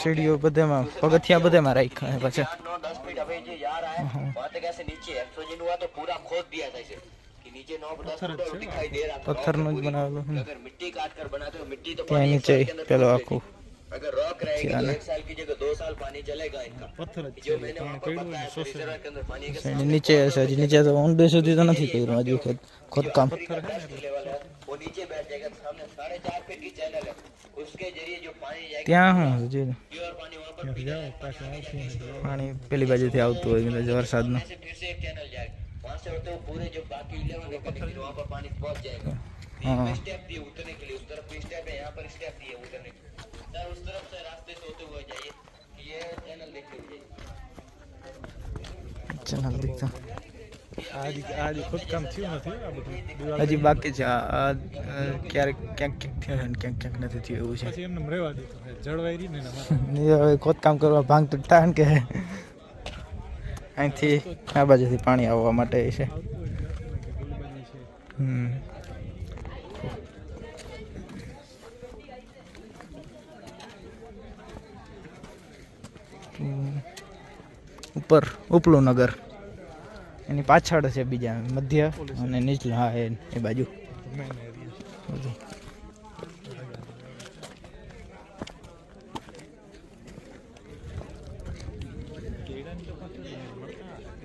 સીડીઓ બધેમાં પગથિયા બધેમાં રાખ્યા પછી 9-10 फीट अभी जो जा रहा है वहाँ तक ऐसे नीचे एक्सोजन हुआ तो पूरा खोद दिया था इसे कि नीचे 9-10 फुट दिखाई दे रहा था પથ્થરનું જ બનાવેલું अगर मिट्टी काट कर बनाते हो मिट्टी तो ત્યાં નીચે પેલો આખું अगर रॉक रहेगी तो 1 साल की जगह 2 साल पानी चलेगा इनका जो मैंने वहाँ पर बताया था रिजर्वर के अंदर पानी के નીચે હશે હજી નીચે તો ઊંડે સુધી તો નથી કર્યું હજી ખોદકામ लेवल है वो नीचे बैठ जाएगा सामने 4.5 फीट की चैनल है उसके जरिए जो पानी जाएगा ત્યાં હું હજી प्योर पानी वहाँ पर પાણી પેલી બાજુથી આવતું હોય વરસાદનું से फिर से एक चैनल जाएगा वहाँ से होते हुए पूरे जो बाकी 11 एकड़ है वहाँ पर पानी पहुँच जाएगा हाँ स्टेप दिए उतरने के लिए उस तरफ भी स्टेप है यहाँ पर स्टेप दिए उतरने के लिए सर उस तरफ से रास्ते से होते हुए जाइए ये चैनल देख लीजिए ચેનલ દીકતા आज खुद काम थયું નથી આ બધું હજી બાકી છે ક્યારેક ક્યાંક ક્યાંક થયું ને ક્યાંક ક્યાંક નથી થયું એવું છે પછી એમને રહેવા દીધું જળવાઈ રહી ને એના માટે હવે ખોદકામ કરવા ભાંગ તૂટતા ને કે અહીંથી આ બાજુથી પાણી આવવા માટે છે ઉપર ઉપલું નગર એની પાછળ છે બીજા મધ્ય અને નીચલું હા એ બાજુ મેન એરિયા